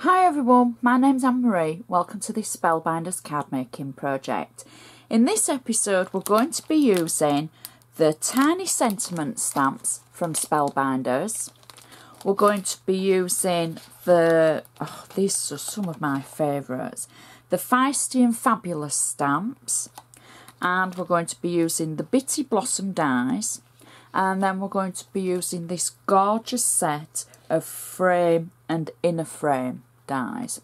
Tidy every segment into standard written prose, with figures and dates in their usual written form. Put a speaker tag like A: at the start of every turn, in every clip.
A: Hi everyone, my name's Anne-Marie. Welcome to this Spellbinders card making project. In this episode we're going to be using the tiny sentiment stamps from Spellbinders. We're going to be using these are some of my favourites, the Feisty and Fabulous stamps, and we're going to be using the Bitty Blossom dies, and then we're going to be using this gorgeous set of frame and inner frame dies.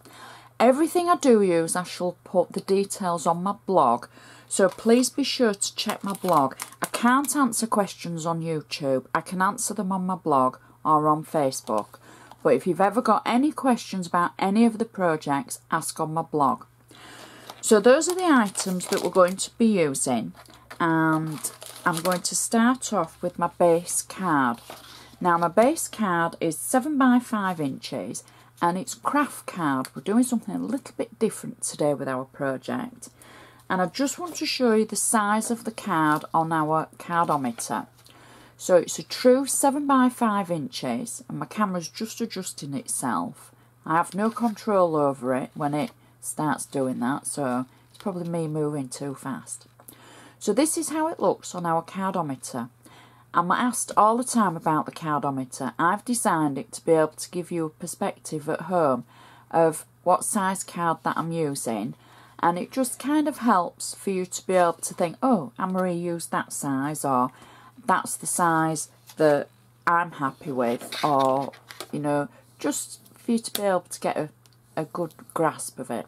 A: Everything I do use, I shall put the details on my blog, so please be sure to check my blog. I can't answer questions on YouTube. I can answer them on my blog or on Facebook, but if you've ever got any questions about any of the projects, ask on my blog. So those are the items that we're going to be using, and I'm going to start off with my base card. Now my base card is 7 by 5 inches and it's Kraft card. We're doing something a little bit different today with our project, and I just want to show you the size of the card on our cardometer. So it's a true 7 by 5 inches and my camera's just adjusting itself. I have no control over it when it starts doing that, so it's probably me moving too fast. So this is how it looks on our cardometer. I'm asked all the time about the cardometer. I've designed it to be able to give you a perspective at home of what size card that I'm using, and it just kind of helps for you to be able to think, oh, Anne-Marie used that size, or that's the size that I'm happy with, or, you know, just for you to be able to get a good grasp of it.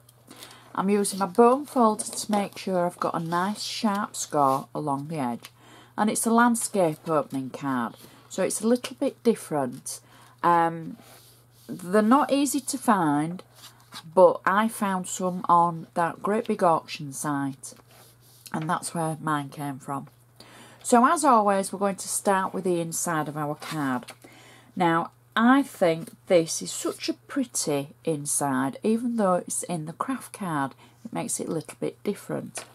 A: I'm using my bone folder to make sure I've got a nice sharp score along the edge. And it's a landscape opening card, so it's a little bit different. They're not easy to find, but I found some on that great big auction site, and that's where mine came from. So as always, we're going to start with the inside of our card. Now, I think this is such a pretty inside, even though it's in the Kraft card, it makes it a little bit different.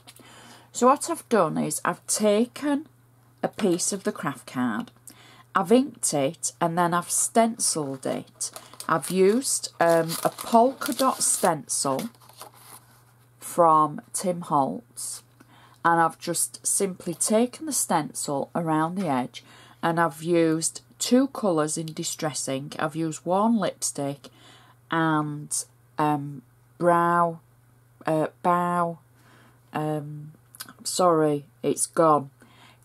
A: So what I've done is I've taken a piece of the Kraft card, I've inked it, and then I've stenciled it. I've used a polka dot stencil from Tim Holtz, and I've just simply taken the stencil around the edge, and I've used two colours in Distress ink. I've used warm lipstick and sorry, it's gone.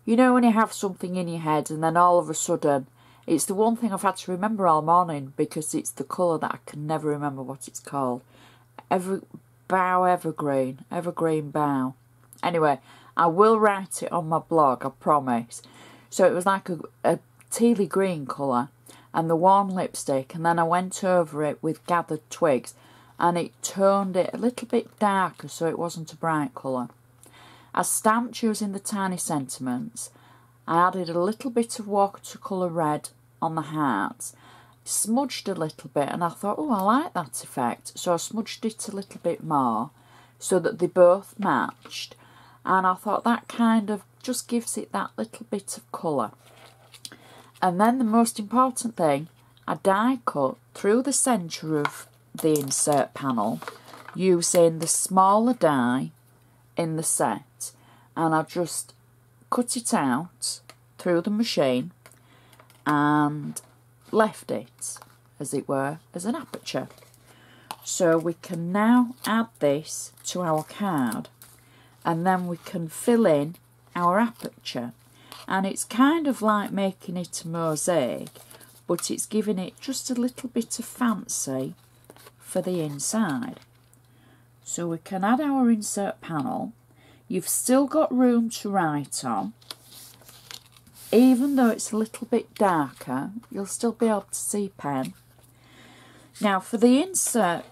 A: You know when you have something in your head and then all of a sudden, it's the one thing I've had to remember all morning because it's the colour that I can never remember what it's called. Evergreen bow. Anyway, I will write it on my blog, I promise. So it was like a tealy green colour and the warm lipstick, and then I went over it with gathered twigs and it toned it a little bit darker so it wasn't a bright colour. I stamped using the tiny sentiments. I added a little bit of watercolour red on the hearts, smudged a little bit, and I thought, oh, I like that effect, so I smudged it a little bit more so that they both matched, and I thought that kind of just gives it that little bit of colour. And then the most important thing, I die cut through the centre of the insert panel using the smaller die in the set, and I just cut it out through the machine and left it, as it were, as an aperture. So we can now add this to our card, and then we can fill in our aperture, and it's kind of like making it a mosaic, but it's giving it just a little bit of fancy for the inside. So we can add our insert panel. You've still got room to write on. Even though it's a little bit darker, you'll still be able to see pen. Now for the insert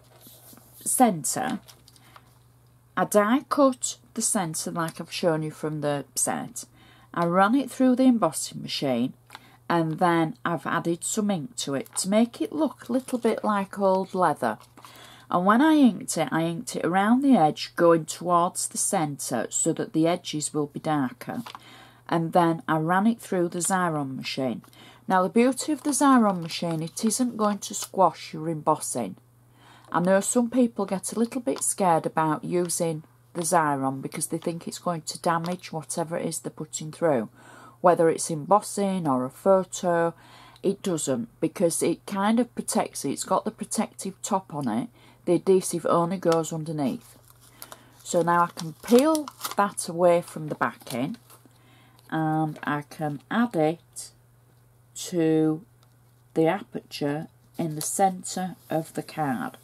A: centre, I die cut the centre like I've shown you from the set. I ran it through the embossing machine, and then I've added some ink to it to make it look a little bit like old leather. And when I inked it around the edge going towards the centre so that the edges will be darker. And then I ran it through the Xyron machine. Now the beauty of the Xyron machine, it isn't going to squash your embossing. I know some people get a little bit scared about using the Xyron because they think it's going to damage whatever it is they're putting through. Whether it's embossing or a photo, it doesn't, because it kind of protects it. It's got the protective top on it. The adhesive only goes underneath. So now I can peel that away from the backing and I can add it to the aperture in the centre of the card.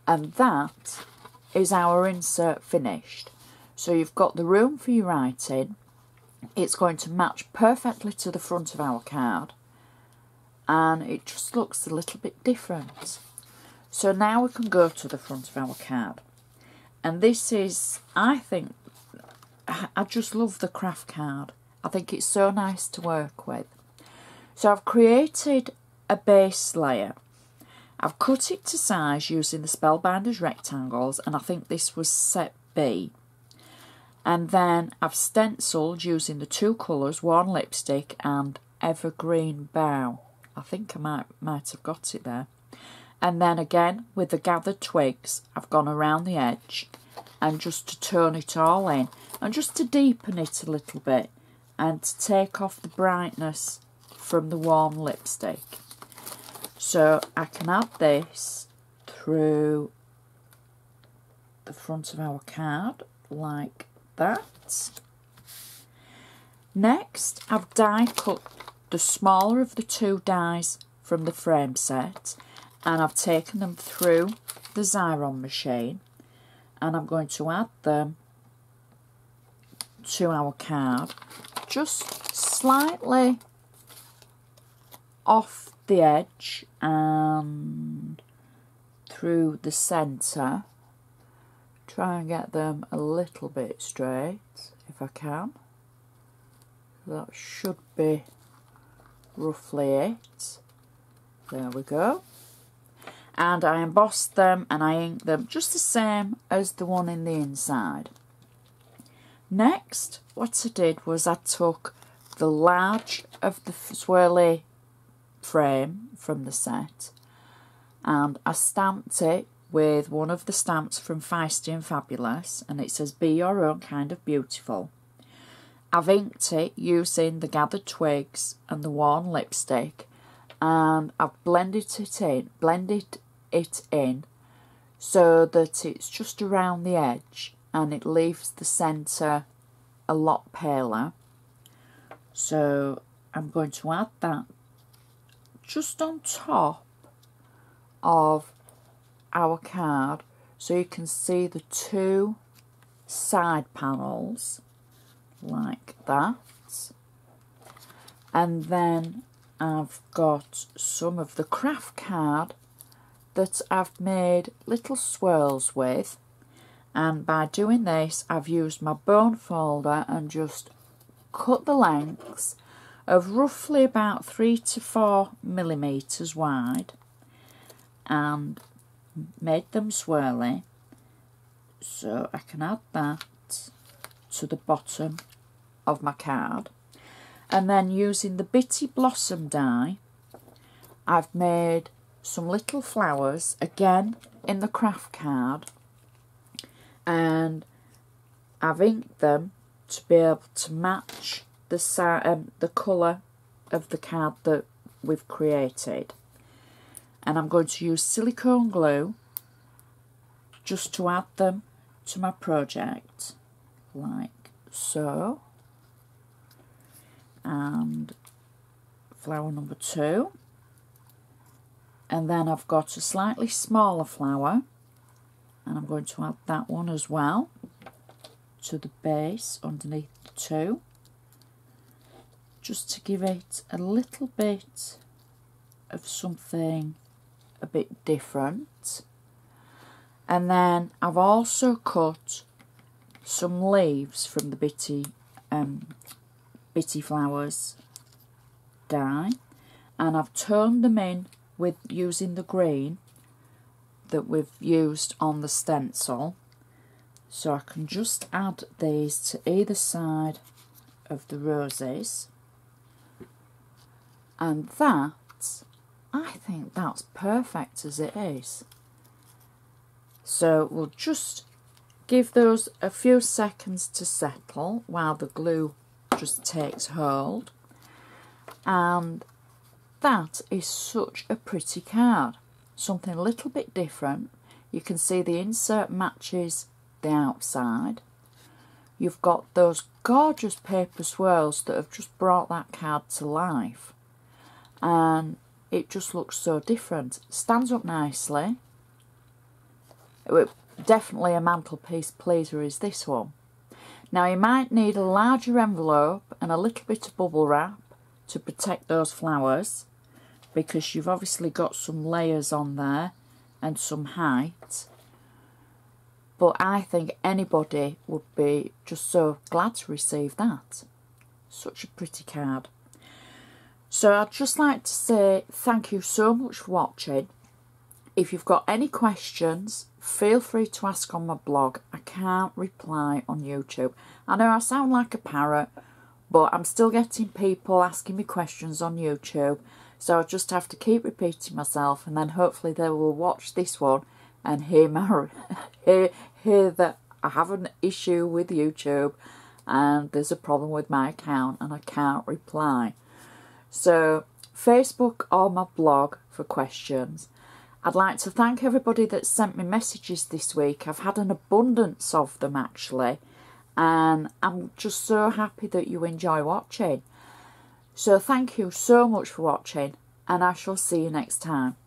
A: And that is our insert finished. So you've got the room for your writing. It's going to match perfectly to the front of our card. And it just looks a little bit different. So now we can go to the front of our card. And this is, I think, I just love the Kraft card. I think it's so nice to work with. So I've created a base layer. I've cut it to size using the Spellbinders rectangles, and I think this was set B. And then I've stenciled using the two colours, Worn Lipstick and Evergreen Bough. I think I might have got it there. And then again, with the gathered twigs, I've gone around the edge and just to tone it all in and just to deepen it a little bit and to take off the brightness from the Worn Lipstick. So I can add this through the front of our card like that. Next, I've die cut the smaller of the two dies from the frame set, and I've taken them through the Xyron machine, and I'm going to add them to our card just slightly off the edge and through the centre. Try and get them a little bit straight if I can. That should be roughly it. There we go. And I embossed them and I inked them just the same as the one in the inside. Next, what I did was I took the large of the swirly frame from the set and I stamped it with one of the stamps from Feisty and Fabulous, and it says "Be Your Own Kind of Beautiful." I've inked it using the gathered twigs and the Worn Lipstick, and I've blended it in so that it's just around the edge and it leaves the centre a lot paler. So I'm going to add that just on top of our card so you can see the two side panels like that. And then I've got some of the Kraft card that I've made little swirls with, and by doing this I've used my bone folder and just cut the lengths of roughly about 3 to 4 millimeters wide and made them swirly, so I can add that to the bottom of my card. And then using the Bitty Blossom die, I've made some little flowers again in the Kraft card, and I've inked them to be able to match the colour of the card that we've created. And I'm going to use silicone glue just to add them to my project like so. And flower number 2, and then I've got a slightly smaller flower and I'm going to add that one as well to the base underneath the 2, just to give it a little bit of something a bit different. And then I've also cut some leaves from the Bitty Flowers die, and I've toned them in with using the green that we've used on the stencil, so I can just add these to either side of the roses. And that, I think that's perfect as it is. So we'll just give those a few seconds to settle while the glue just takes hold. And that is such a pretty card. Something a little bit different. You can see the insert matches the outside. You've got those gorgeous paper swirls that have just brought that card to life. And it just looks so different. Stands up nicely. Definitely a mantelpiece pleaser is this one. Now you might need a larger envelope and a little bit of bubble wrap to protect those flowers, because you've obviously got some layers on there and some height. But I think anybody would be just so glad to receive that. Such a pretty card. So I'd just like to say thank you so much for watching. If you've got any questions, feel free to ask on my blog. I can't reply on YouTube. I know I sound like a parrot, but I'm still getting people asking me questions on YouTube. So I just have to keep repeating myself, and then hopefully they will watch this one and hear that I have an issue with YouTube and there's a problem with my account and I can't reply. So Facebook or my blog for questions. I'd like to thank everybody that sent me messages this week. I've had an abundance of them actually, and I'm just so happy that you enjoy watching. So thank you so much for watching, and I shall see you next time.